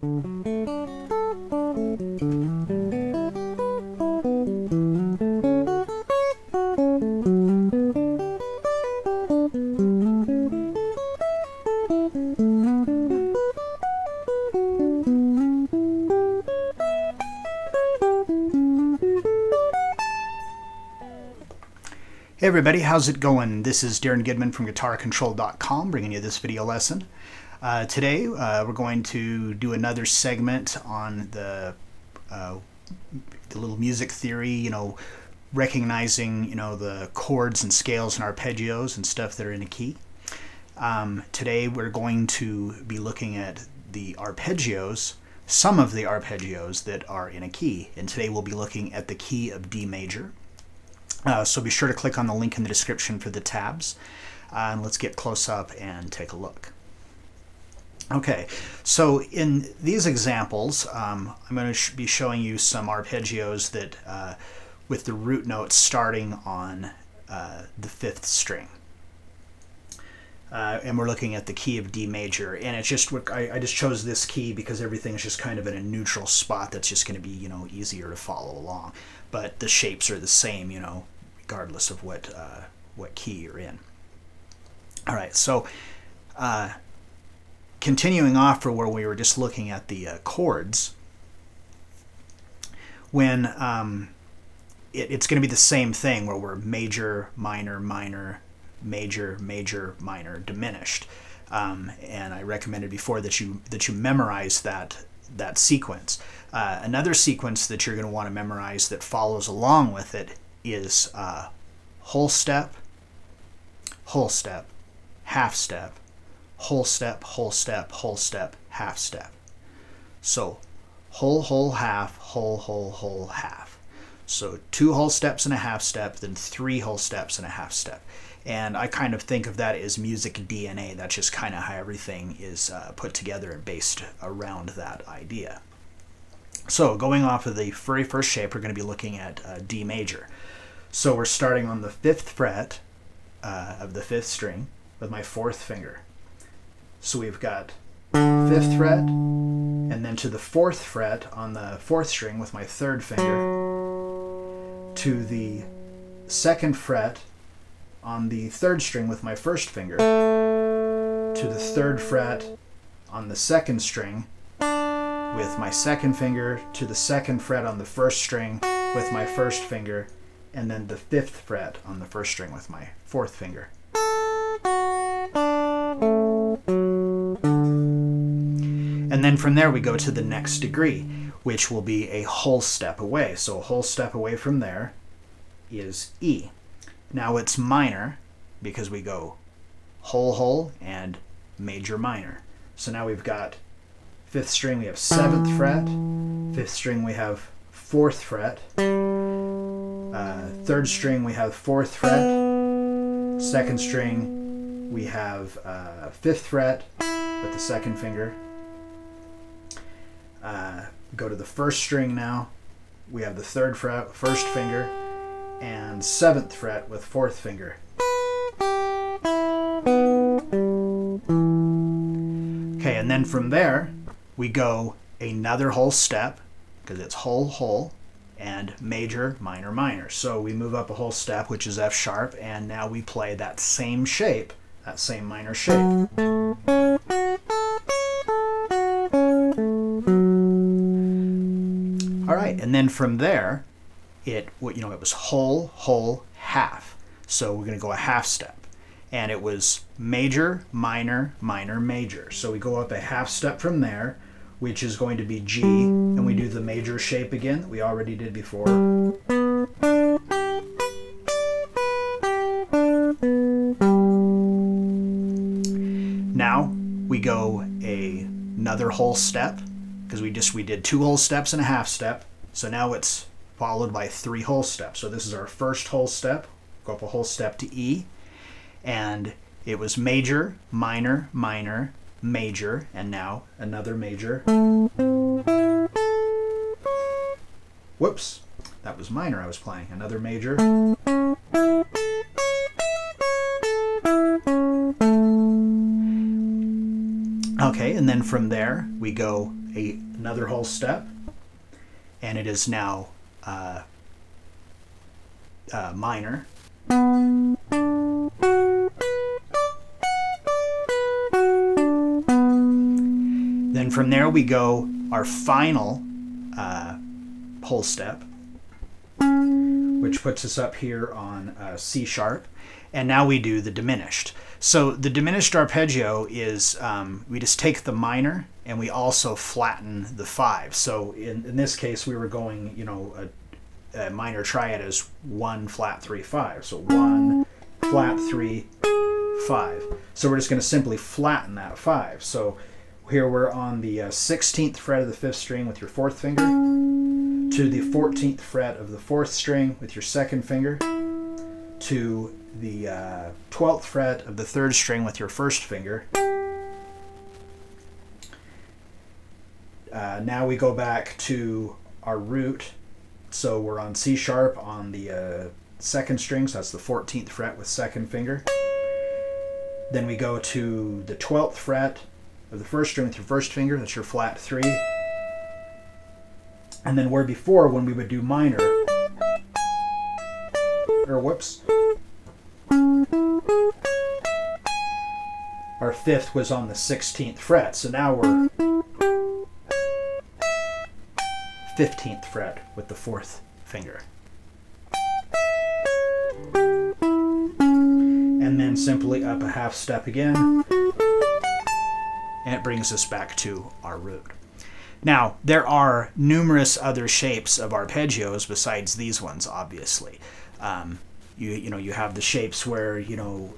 Hey everybody, how's it going? This is Darren Goodman from GuitarControl.com bringing you this video lesson. Today we're going to do another segment on the little music theory, recognizing, the chords and scales and arpeggios and stuff that are in a key. Today we're going to be looking at the arpeggios, some of the arpeggios that are in a key. And today we'll be looking at the key of D major. So be sure to click on the link in the description for the tabs. And let's get close up and take a look. Okay, so in these examples, I'm going to be showing you some arpeggios that with the root notes starting on the 5th string. And we're looking at the key of D major, and it's just I just chose this key because everything's just kind of in a neutral spot that's just going to be easier to follow along. But the shapes are the same, regardless of what key you're in. All right, so continuing off for where we were just looking at the chords, when it's going to be the same thing where we're major, minor, minor, major, major, minor, diminished, and I recommended before that you memorize that sequence. Another sequence that you're going to want to memorize that follows along with it is whole step, half step, whole step, whole step, whole step, half step. So whole, whole, half, whole, whole, whole, half. So 2 whole steps and a half step, then 3 whole steps and a half step. And I kind of think of that as music DNA. That's just kind of how everything is put together and based around that idea. So going off of the very first shape, we're going to be looking at D major. So we're starting on the 5th fret of the 5th string with my 4th finger. So we've got 5th fret, and then to the 4th fret on the 4th string with my 3rd finger, to the 2nd fret on the 3rd string with my 1st finger, to the 3rd fret on the 2nd string with my 2nd finger, to the 2nd fret on the 1st string with my 1st finger, and then the 5th fret on the 1st string with my 4th finger. And then from there we go to the next degree, which will be a whole step away. So a whole step away from there is E. Now it's minor because we go whole, whole, and major, minor. So now we've got 5th string, we have 7th fret. 5th string, we have 4th fret. 3rd string, we have 4th fret. 2nd string, we have 5th fret with the 2nd finger. Go to the 1st string now. We have the 3rd fret, 1st finger, and 7th fret with 4th finger. Okay, and then from there we go another whole step because it's whole, whole, and major, minor, minor. So we move up a whole step, which is F sharp, and now we play that same shape, that same minor shape. All right, and then from there it was whole, whole, half. So we're going to go a half step. And it was major, minor, minor, major. So we go up a half step from there, which is going to be G, and we do the major shape again that we already did before. Now we go another whole step because we did 2 whole steps and a half step. So now it's followed by 3 whole steps. So this is our first whole step. Go up a whole step to E, and it was major, minor, minor, major, and now another major. Whoops, that was minor I was playing. Another major. Okay, and then from there we go another whole step, and it is now minor. Then from there we go our final whole step, which puts us up here on C sharp, and now we do the diminished. So the diminished arpeggio is we just take the minor and we also flatten the 5. So in this case we were going, you know, a minor triad is 1 flat 3 5. So 1 flat 3 5. So we're just going to simply flatten that 5. So here we're on the 16th fret of the 5th string with your 4th finger, to the 14th fret of the 4th string with your 2nd finger, to the 12th fret of the 3rd string with your 1st finger. Now we go back to our root. So we're on C sharp on the 2nd string, so that's the 14th fret with 2nd finger. Then we go to the 12th fret of the 1st string with your 1st finger, that's your flat 3. And then where before, when we would do minor, or whoops, our 5th was on the 16th fret. So now we're 15th fret with the 4th finger. And then simply up a half step again, and it brings us back to our root. Now, there are numerous other shapes of arpeggios besides these ones, obviously. You know, you have the shapes where, you know,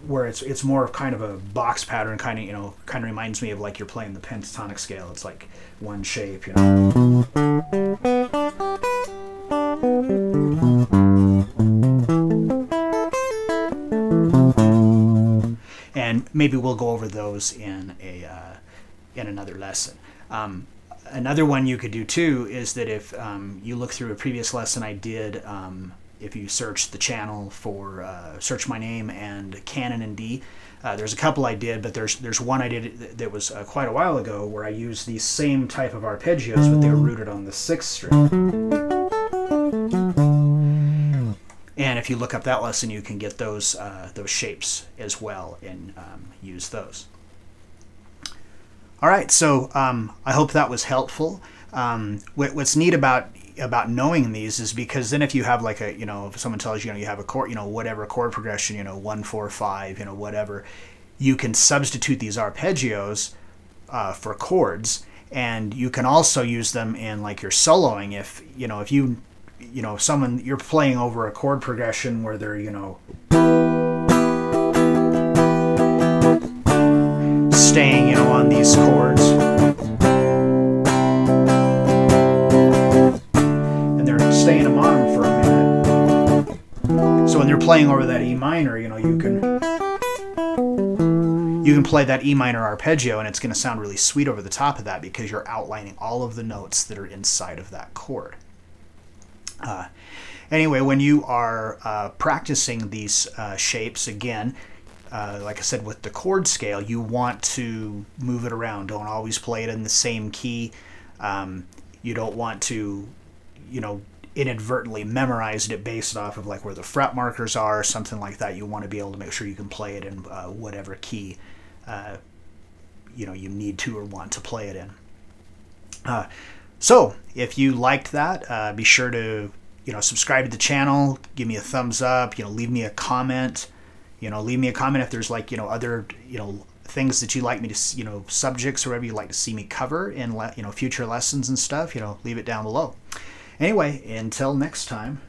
where it's more of kind of a box pattern, kind of, you know, kind of reminds me of like you're playing the pentatonic scale. It's like one shape, you know. And maybe we'll go over those in another lesson. Another one you could do too is that if you look through a previous lesson I did, if you search the channel for search my name and Canon and D, there's a couple I did, but there's one I did that was quite a while ago where I used these same type of arpeggios, but they were rooted on the 6th string. And if you look up that lesson, you can get those shapes as well and use those. All right, so I hope that was helpful. What's neat about knowing these is because then if you have like a, you know, if someone tells you, you know, you have a chord, you know, whatever chord progression, you know, 1 4 5, you know, whatever, you can substitute these arpeggios for chords, and you can also use them in like your soloing. If you know, if someone, you're playing over a chord progression where they're, you know, staying, you know, on these chords, and they're staying them on for a minute. So when they're playing over that E minor, you know, you can play that E minor arpeggio, and it's going to sound really sweet over the top of that because you're outlining all of the notes that are inside of that chord. Anyway, when you are practicing these shapes, again, like I said, with the chord scale, you want to move it around. Don't always play it in the same key. You don't want to, you know, inadvertently memorize it based off of like where the fret markers are, something like that. You want to be able to make sure you can play it in whatever key you know, you need to or want to play it in. So if you liked that, be sure to, you know, subscribe to the channel, give me a thumbs up, you know, leave me a comment, you know, leave me a comment if there's like, you know, other, you know, things that you'd like me to, you know, subjects or whatever you'd like to see me cover in, you know, future lessons and stuff, you know, leave it down below. Anyway, until next time.